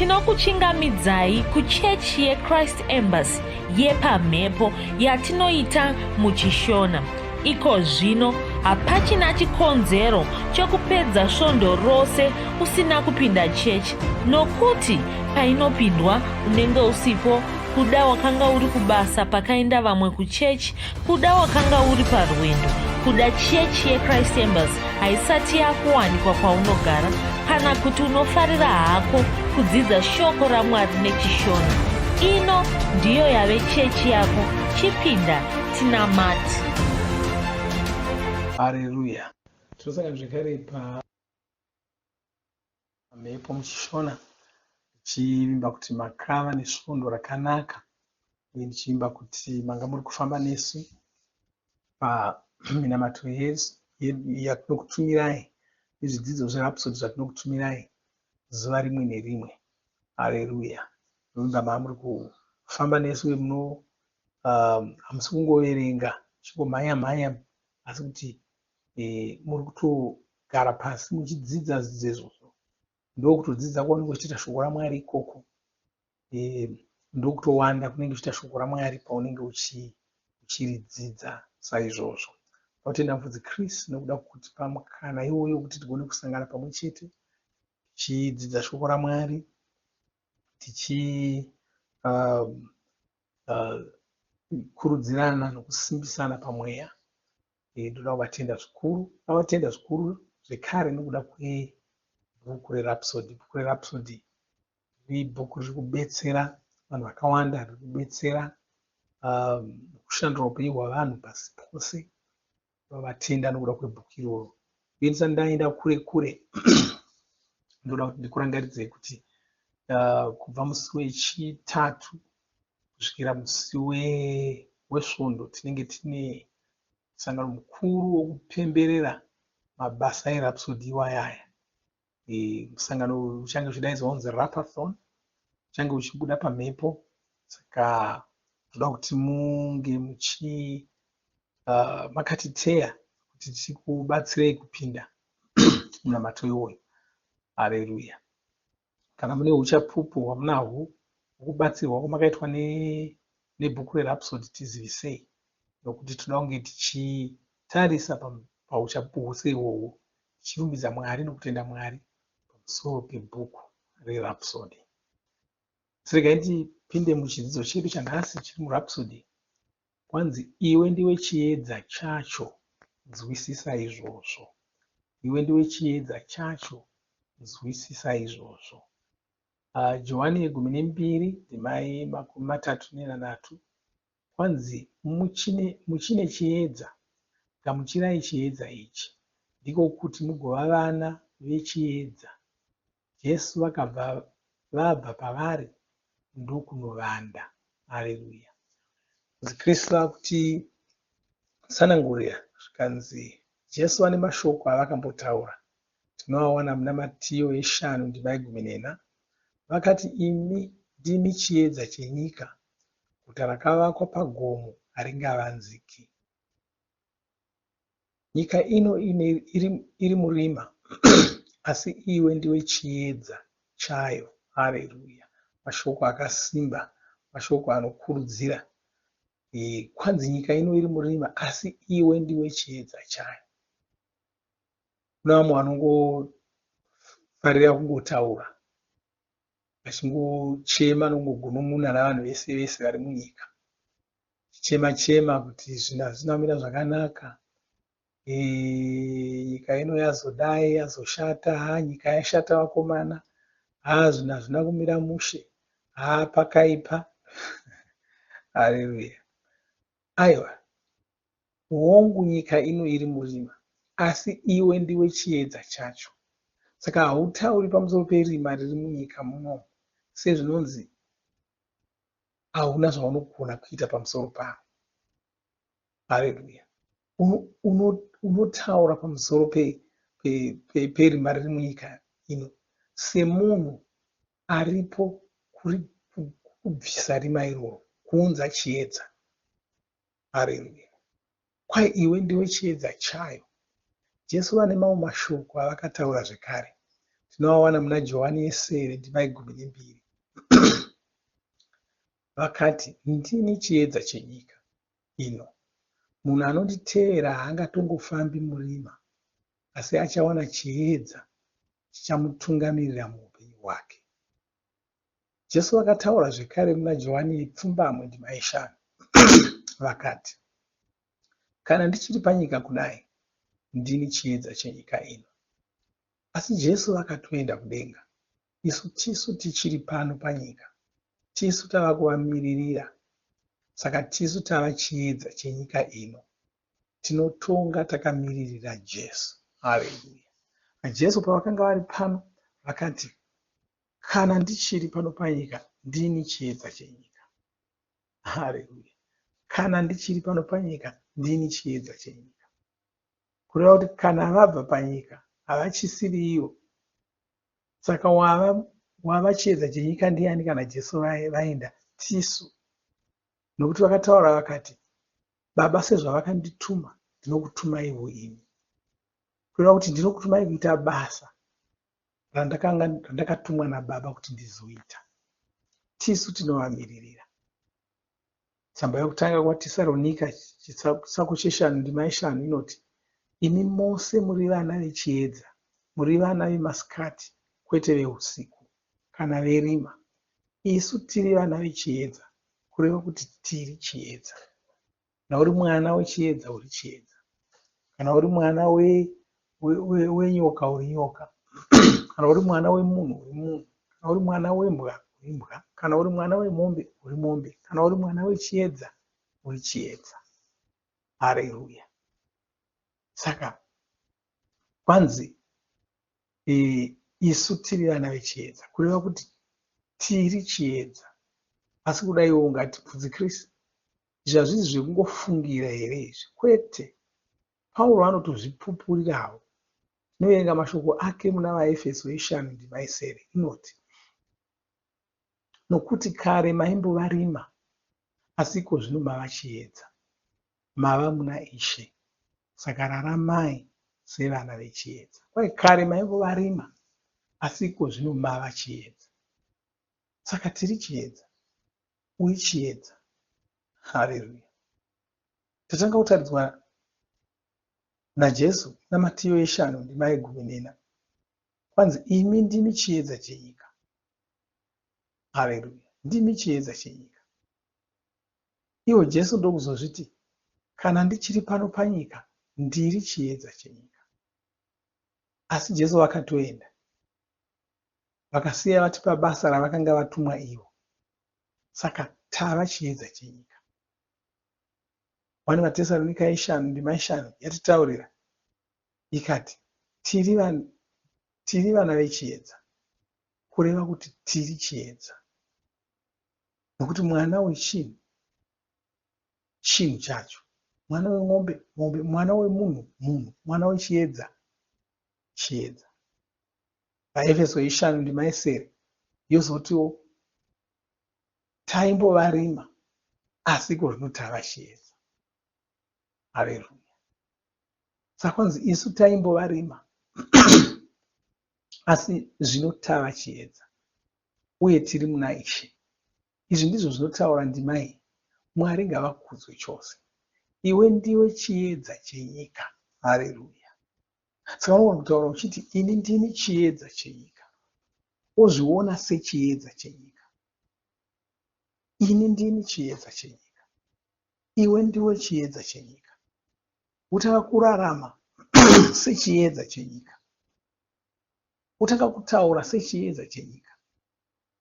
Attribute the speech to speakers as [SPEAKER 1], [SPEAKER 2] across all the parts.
[SPEAKER 1] tinokuchingamidzai kuchechi yeChrist Embassy yepamhepo yatinoita muchishona. Iko zvino hapachina chikonzero chokupedza svondo rose usina kupinda chechi, nokuti painopindwa unenge usipo, kuda wakanga uri kubasa pakaenda vamwe kuchechi, kuda wakanga uri parwendo, kuda chechi yeChrist Embassy haisati yakuwanikwa kwaunogara, kana kuti unofarira hako kudzidza shoko raMwari nechishona. Ino ndiyo yave chechi yako. Chipinda tinamati.
[SPEAKER 2] Haleluya. Tinosanga zvekare pamhepo muchishona, tichivimba kuti makava nesvondo rakanaka, ndichivimba kuti manga muri kufamba nesu paminamato yatinokutumirai, nezvidzidzo zverapsodi zvatinokutumirai zuva rimwe nerimwe. Haleluya. Ndovimba manga muri kufamba nesu uye hamusi kungoverenga chingomhanya-mhanya, asi kuti muri kutogara pasi muchidzidza izvozvo. Ndokutodzidza kwaunenge uchiita shoko raMwari ikoko. Ndokutowanda kunenge uchiita shoko raMwari paunenge uchiridzidza saizvozvo. Tinotenda mufudzi Kristu nokuda kuti pamukana iwoyo kuti tigone kusangana pamwe chete tichidzidza shoko raMwari, tichikurudzirana nokusimbisana pamweya. Ndoda kuvatenda zvikuru. Avatenda zvikuru zvekare nokuda kwebhuku reRhapsody. Bhuku reRhapsody ibhuku riri kubetsera vanhu vakawanda, riri kubetsera kushandura upenyu hwavanhu pasi pose. Vavatenda nokuda kwebhuku iroro. Uye ndisati ndaenda kure kure ndoda kuti ndikurangaridzei kuti kubva musi wechitatu kusvikira musi wesvondo tinenge tine musangano mukuru wokupemberera mabasa eRhapsody iwayaya. Musangano uchange uchidaidzwa kunzi Rapathon, uchange uchibuda pamhepo. Saka toda kuti munge makatiteya kuti tikubatsirei kupinda munamato iwoyo. Haleluya. Kana mune uchapupu hwamunahwo hwokubatsirwa kwamakaitwa nebhuku reRhapsody tizivisei, nokuti toda kunge tichitarisa pauchapupu hwose ihwohwo, tichirumbidza Mwari nokutenda Mwari pamusoro pebhuku reRhapsody. Regai ndipinde muchidzidzo chedu chanhasi chiri muRhapsody. Kwanzi iwe ndiwe chiedza chacho, nzwisisa izvozvo. Iwe ndiwe chiedza chacho, nzwisisa izvozvo. Johani 12:33. Kwanzi muchine chiedza, gamuchirai chiedza ichi, ndiko kuti mugova vana vechiedza. Jesu vabva pavari ndokunovanda. Haleluya. Kristu akuti sanangurira zvikanzi Jesu ane mashoko avakambotaura. Tinoawana muna Matiyo 5:14. Vakati, imi ndimi chiedza chenyika. Guta rakavakwa pagomo haringavanziki. Nyika ino iri murima, asi iwe ndiwe chiedza chayo. Haleluya. Mashoko akasimba, mashoko anokurudzira. Kwanzi nyika ino iri murima, asi iwe ndiwe chiedza chayo. Kuna vamwe vanongofarira kungotaura, vachingochema nongogunun'una navanhu vese vese vari munyika, chema kuti zvinhu hazvina kumira zvakanaka, nyika ino yazodai, yazoshata, nyika yashata vakomana, zvinhu hazvina kumira mushe, pakaipa. Haleluya. Aiwa, hongu nyika ino iri murima, asi iwe ndiwe chiedza chacho. Saka hautauri pamusoro perima riri munyika muno, sezvinonzi hauna zvaunogona kuita pamusoro paro. Haleluya. Unotaura pamusoro perima riri munyika ino semunhu aripo kubvisa rima iroro, kuunza chiedza. Haleluya. Kwai iwe ndiwe chiedza chayo. Jesu vane mamwe mashoko avakataura zvekare. Tinowawana muna Johani yesere ndima 12. Vakati, ndini chiedza chenyika ino. Munhu anonditeera haangatongofambi murima, asi achawana chiedza chichamutungamirira muupenyu hwake. Jesu vakataura zvekare muna Johani yepfumbamwe ndima 5. Vakati, kana ndichiri panyika kudai, ndini chiedza chenyika ino. Asi Jesu vakatoenda kudenga. Tisu tichiri pano panyika, tisu tava kuvamiririra. Saka tisu tava chiedza chenyika ino. Tinotonga takamiririra Jesu. Haleluya. Jesu pavakanga vari pano vakati, kana ndichiri pano panyika, ndini chiedza chenyika. Haleluya. Kana ndichiri pano panyika, ndini chiedza chenyika. Kureva kuti kana vabva panyika havachisiri ivo. Saka wava chiedza chenyika ndiani kana Jesu vaenda? Tisu. Nokuti vakataura vakati, Baba sezvavakandituma, ndinokutumaiwo imi. Kureva kuti ndinokutumai kuita basa randakatumwa naBaba kuti ndizoita. Tisu tinovamiririra. Tsamba yokutanga kuvaTesaronika chitsako 5 ndima 5 inoti, imi mose muri vana vechiedza, muri vana vemasikati, kwete veusiku kana verima. Isu tiri vana vechiedza, kureva kuti tiri chiedza. Kana uri mwana wechiedza uri chiedza. Kana uri mwana wenyoka uri nyoka. Kana uri mwana wemunhu uri munhu. Kana uri mwana wembwa uri mbwa. Kana uri mwana wemombe uri mombe. Kana uri mwana wechiedza uri chiedza. Haleluya. Saka kwanzi isu tiri vana vechiedza, kureva kuti tiri chiedza. Asi kudaiwo ungati Pfudzikrisi, zvazvizi zvekungofungira here izvi? Kwete. Pauro anotozvipupurirawo. Tinoverenga mashoko ake muna vaEfeso 5 ndima 7 inoti, nokuti kare maimbovarima, asi ko zvino mava chiedza, mava muna Ishe. Saka raramai sevana vechiedza. Kwai kare maimbovarima, asi ko zvino mava chiedza. Saka tiri chiedza, uri chiedza. Haleluya. Tatanga kutaridzwa naJesu naMatiyo 5 ndima 14. Kwanzi, imi ndimi chiedza chenyika. Haleluya. Ndimi chiedza chenyika. Iwo Jesu ndokuzozviti, kana ndichiri pano panyika, ndiri chiedza chenyika. Asi Jesu vakatoenda, vakasiya vati pabasa ravakanga vatumwa ivo. Saka tava chiedza chenyika. 1 vaTesaronika 5 ndima 5 yatitaurira ikati, tiri vana vechiedza, kureva kuti tiri chiedza. Nokuti mwana wechinhu, chinhu chacho. Mwana wemombe, mombe. Mwana wemunhu, munhu. Mwana wechiedza, chiedza. VaEfeso 5 ndima 7 yozotiwo, taimbovarima, asi ko zvino tava chiedza. Haleluya. Saka kwanzi isu taimbovarima, asi zvino tava chiedza, uye tiri muna Ishe. Izvi ndizvo zvinotaura ndima iyi. Mwari ngavakudzwe chose. Iwe ndiwe chiedza chenyika. Haleluya. Saka unogona kutaura uchiti, ini ndini chiedza chenyika. Wozviona sechiedza chenyika. Ini ndini chiedza chenyika. Iwe ndiwe chiedza chenyika. Utanga kurarama sechiedza chenyika. Utanga kutaura sechiedza chenyika.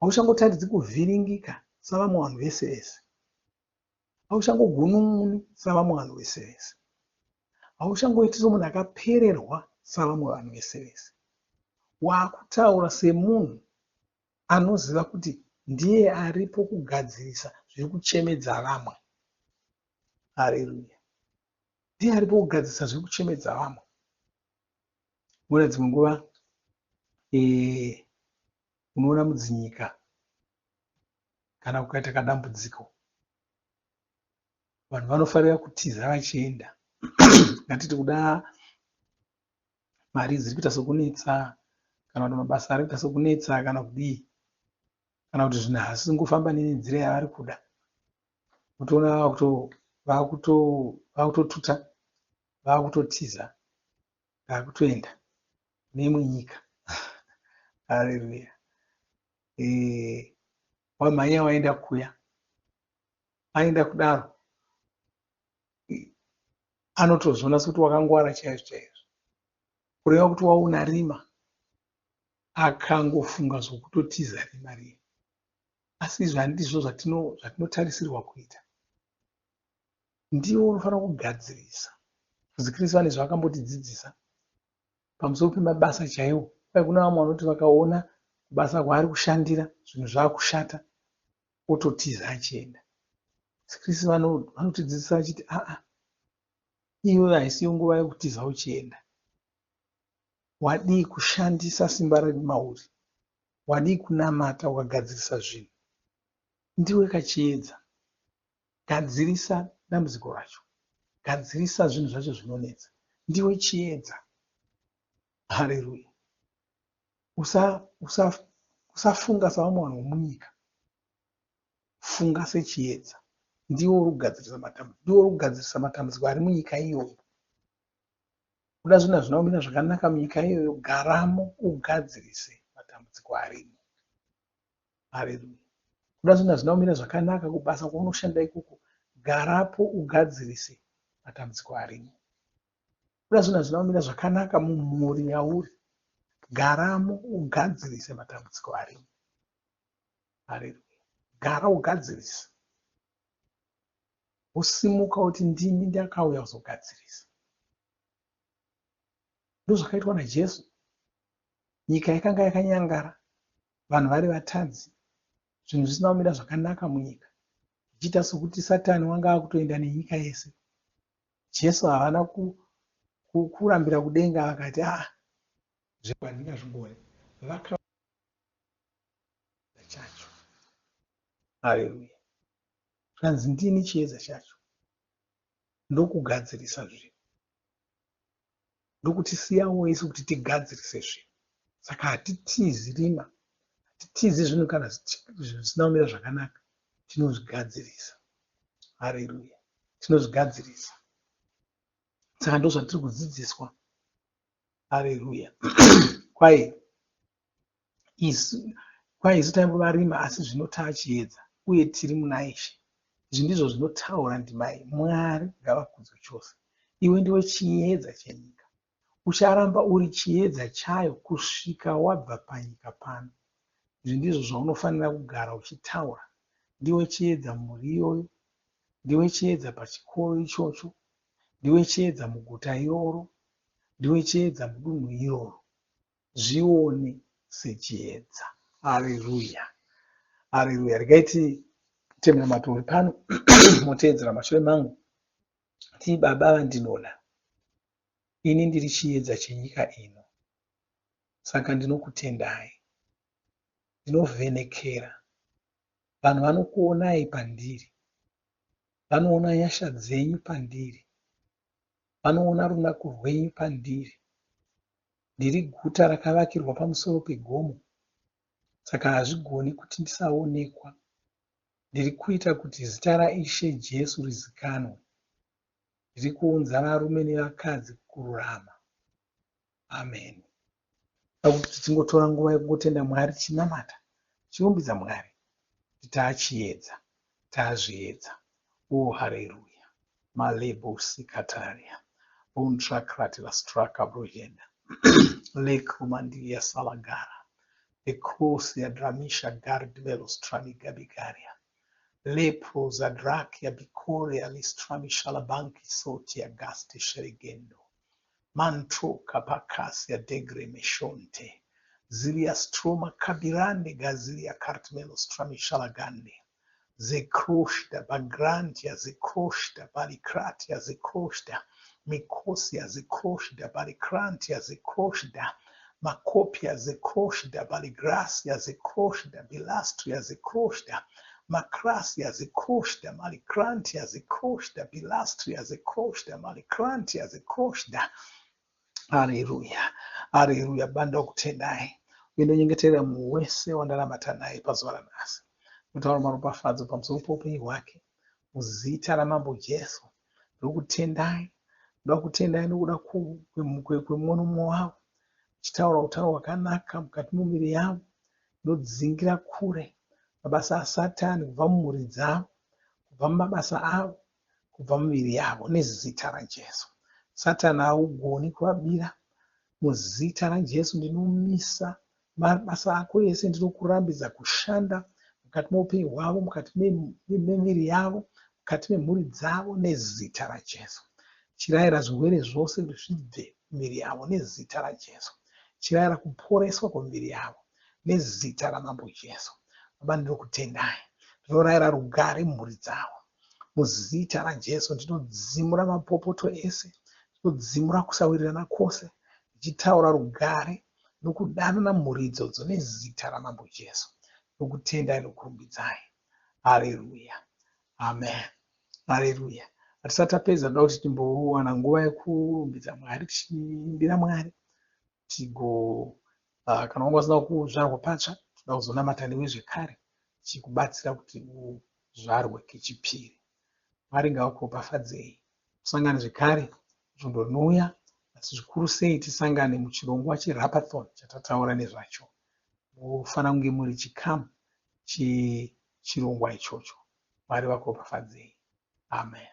[SPEAKER 2] Hauchangotaridzi kuvhiringika savamwe vanhu vese vese. Hauchangogunun'uni savamwe vanhu vese vese. Hauchangoiti somunhu akapererwa savamwe vanhu vese vese. Wakutaura semunhu anoziva kuti ndiye aripo kugadzirisa zviri kuchemedza vamwe. Haleluya. Ndiye aripo kugadzirisa zviri kuchemedza vamwe. Mune dzimwe nguva unoona mudzinyika kana kukaita kadambudziko, vanhu vanofarira kutiza vachienda. Ngatiti kuda mari dziri kuita sokunetsa, kana kuti mabasa arikuita sekunetsa kana kudii, kana kuti zvinhu hazvisingofamba nenzira yavari kuda, utoona vakutotuta, vakutotiza, vakutoenda neimwe nyika. Haleluya. Wamhanya waenda kuya, aenda kudaro, anotozviona sekuti wakangwara chaizvo chaizvo, kureva kuti wauna rima, akangofunga zvokutotiza rima riya. Asi izvi handizvo zvatinotarisirwa kuita. Ndiwo unofanira kugadzirisa. Kristu vane zvaakambotidzidzisa pamusoro pemabasa chaiwo. Kwai kuna vamwe vanoti vakaona kubasa kwaari kushandira zvinhu zvaakushata, ototiza achienda. Kristu vanotidzidzisa vachiti iyoyo haisiyo nguva yekutiza uchienda. Wadii kushandisa simba riri mauri, wadii kunamata ukagadzirisa zvinhu. Ndiwe kachiedza, gadzirisa dambudziko racho, gadzirisa zvinhu zvacho zvinonetsa. Ndiwe chiedza. Haleluya. Usafunga savamwe vanhu vomunyika, funga sechiedza. Ndiwe uri kugadzirisa matambudziko ari munyika iyoyo. Kuda zvinhu hazvina kumira zvakanaka munyika iyoyo, garamo ugadzirise matambudziko arimo. Haleluya. Kuda zvinhu hazvina kumira zvakanaka kubasa kwaunoshanda ikoko, garapo ugadzirise matambudziko arimo. Kuda zvinhu hazvina kumira zvakanaka mumhuri yauri, garamo ugadzirise matambudziko arimo. Haleluya. Gara ugadzirise. Usimuka uti ndini ndakauya kuzogadzirisa. Ndozvakaitwa naJesu. Nyika yakanga yakanyangara, vanhu vari vatadzi, zvinhu zvisina kumira zvakanaka munyika, zvichiita sokuti Satani wanga akutoenda nenyika yese. Jesu havana kurambira kudenga, vakati zvandingazvigone, vakauya chacho. Haleluya. Zvanzi ndini chiedza chacho, ndokugadzirisa zvinhu, ndokutisiyawo isu kuti tigadzirise zvinhu. Saka hatitizi rima, hatitizi zvinhu kana zvisina kumira zvakanaka, tinozvigadzirisa. Haleluya. Tinozvigadzirisa. Saka ndozvatiri kudzidziswa. Haleluya. Kwai isu taimbova rima, asi zvino taachiedza uye tiri muna Ishe. Izvi ndizvo zvinotaura ndima iyi. Mwari ngavakudzwe chose. Iwe ndiwe chiedza chenyika. Ucharamba uri chiedza chayo kusvika wabva panyika pano. Izvi ndizvo zvaunofanira kugara uchitaura. Ndiwe chiedza mumhuri iyoyo, ndiwe chiedza pachikoro ichocho, ndiwe chiedza muguta iroro, ndiwe chiedza mudunhu iroro. Zvione sechiedza. Haleluya. Haleluya. Regai titemera matori pano moteedzera mashure mangu. Ti Baba vandinoda, ini ndiri chiedza chenyika ino, saka ndinokutendai, ndinovhenekera. Vanhu vanokuonai pandiri, vanoona nyasha dzenyu pandiri, vanoona runako rwenyu pandiri. Ndiri guta rakavakirwa pamusoro pegomo, saka hazvigoni kuti ndisaonekwa. Ndiri kuita kuti zita raIshe Jesu rizikanwe. Ndiri kuunza varume nevakadzi kururama. Amen. Kuti tingotora nguva yekungotenda Mwari, chinamata, chirumbidza Mwari, kuti taachiedza, taazviedza. Oh, haleluya. Malebo sikataria. Untrakrati straka brojenda. Lekrumandia salagara. Ekrosi adramisha gardvelo strami gabigaria. Lepro zadrakia bikoria listrami shalabanki soti agaste sheregendo. Mantro kapakasia degre meshonte. Zilia stroma kabirande gazilia kartmelo strami shalagande. Zekroshda bagrantia zekroshda balikratia zekroshda. Mikosia zekroshda balikrantia zekroshda. Makopia zekroshda baligracia zekroshda bilastria zekroshda. Macrasia zekroshda malikrantia zekroshda bilastria zekroshda malikrantia zekroshda. Haleluya. Haleluya. Banda kutendai. uye ndonyengeterera munhu wese wandaramata naye pazuva ranhasi. Ndotaura maropafadzo pamusoro poupenyu hwake muzita ramambo Jesu. Ndokutendai, ndoda kutendai nokuda kwemumwe nomumwe wavo, chitaura utaro hwakanaka mukati memuviri yavo. Ndodzingira kure mabasa aSatani kubva mumhuri dzavo, kubva mumabasa avo, kubva mumiviri yavo nezita raJesu. Satani haugoni kuvabira. Muzita raJesu ndinomisa mabasa ako ese. Ndinokurambidza kushanda mukati meupenyu hwavo, mukati memiviri yavo, mukati memhuri dzavo nezita raJesu. Chirayira zvirwere zvose kuti zvibve mumiviri yavo nezita raJesu. Chirayira kuporeswa kwemiviri yavo nezita ramambo Jesu. Baba, ndinokutendai. Ndinorayira rugare mumhuri dzavo muzita raJesu. Ndinodzimura mapopoto ese, ndinodzimura kusawirirana kwose, ndichitaura rugare nokudanana mhuri idzodzo nezita ramambo Jesu. Ndokutendai nokurumbidzai. Haleluya, amen, haleluya. Hatisati tapedza, ndoda kuti timbowana nguva yekurumbidza Mwari, tichiimbira Mwari kana wanga usina kuzvarwa patsva, toda kuzonamata newe zvekare, tichikubatsira kuti uzvarwe kechipiri. Mwari ngakuropafadzei. Tusangane zvekare zvimbo rinouya, asi zvikuru sei tisangane muchirongwa cheRapathon chatataura nezvacho. Mufanira kunge muri chikamu chechirongwa ichocho. Mwari vakuropafadzei. Amen.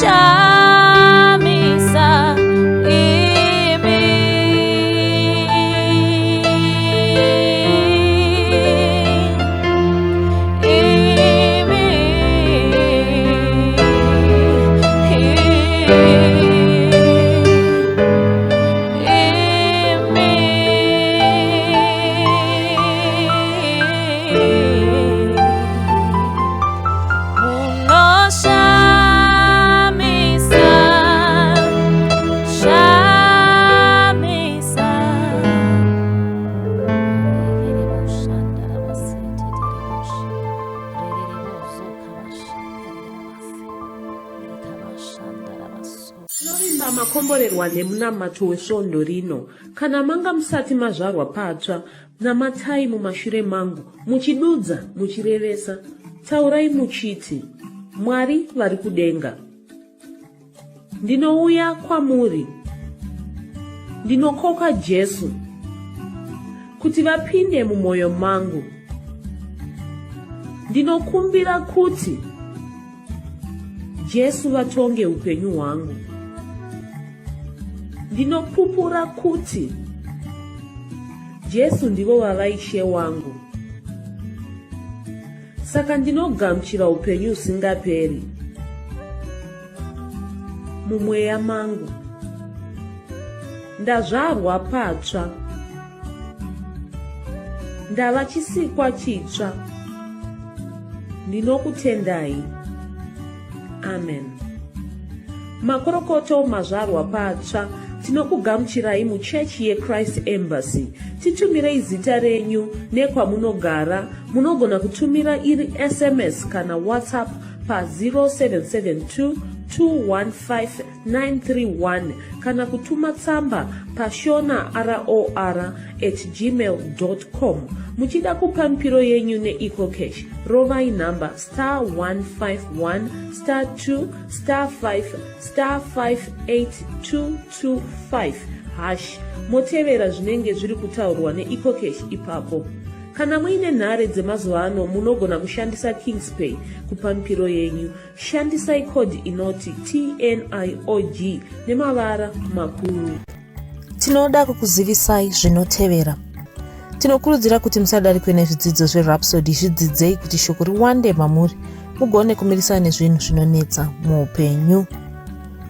[SPEAKER 3] unoshamisa imi.
[SPEAKER 1] Tinovimba makomborerwa nemunamato wesvondo rino. Kana manga musati mazvarwa patsva, namatai mumashure mangu, muchidudza, muchirevesa. Taurai muchiti, Mwari vari kudenga, ndinouya kwamuri, ndinokoka Jesu kuti vapinde mumwoyo mangu. Ndinokumbira kuti Jesu vatonge upenyu hwangu. Ndinopupura kuti Jesu ndivo vava Ishe wangu. Saka ndinogamuchira upenyu usingaperi mumweya mangu. Ndazvarwa patsva, ndava chisikwa chitsva. Ndinokutendai. Amen. Makorokoto mazvarwa patsva, tinokugamuchirai muchechi yeChrist Embassy. Titumirei zita renyu nekwamunogara. Munogona kutumira iri SMS kana WhatsApp pa 0772 215 kana kutuma tsamba pa shonaror@gmail.com. Muchida kupa mpiro yenyu neEcocash, rovai namba *151*2*5*58225# motevera zvinenge zviri kutaurwa neEcocash ipapo. Kana muine nhare dzemazuva ano, munogona kushandisa KingsPay kupa mpiro yenyu. Shandisai kodi inoti TNIOG nemavara makuru.
[SPEAKER 3] Tinoda kukuzivisai zvinotevera. Tinokurudzira kuti musadarikwe nezvidzidzo zveRhapsody. Zvidzidzei kuti shoko riwande mamuri, mugone kumirisana nezvinhu zvinonetsa muupenyu.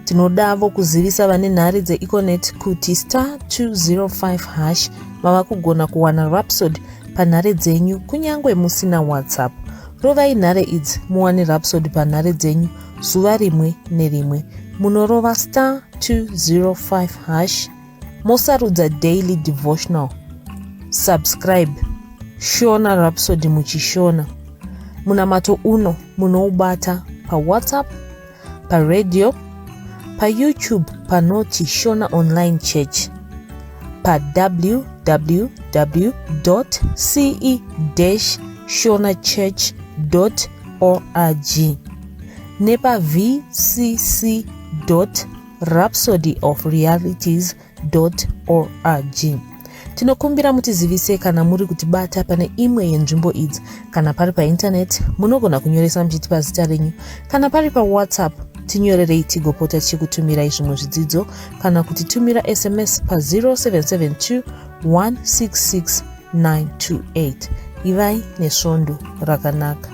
[SPEAKER 3] Tinodavo kuzivisa vane nhare dzeEconet kuti *205# mava kugona kuwana Rhapsody panhare dzenyu kunyangwe musina WhatsApp. Rovai nhare idzi muwane Rhapsody panhare dzenyu zuva rimwe nerimwe. Munorova *205#, mosarudza daily devotional. Subscribe, shona Rhapsody muchishona. Munamato uno munoubata pa WhatsApp, pa radio, pa YouTube panoti Shona Online Church, pa www.ce-shonachurch.org, nepa vcc.rhapsodyofrealities.org. Tinokumbira mutizivise kana muri kutibata pane imwe yenzvimbo idzi. Kana pari painternet, munogona kunyoresa muchitipa zita renyu. Kana pari pa WhatsApp, tinyorerei tigopota tichikutumirai zvimwe zvidzidzo, kana kutitumira SMS pa 0772 166 928. Ivai nesvondo rakanaka.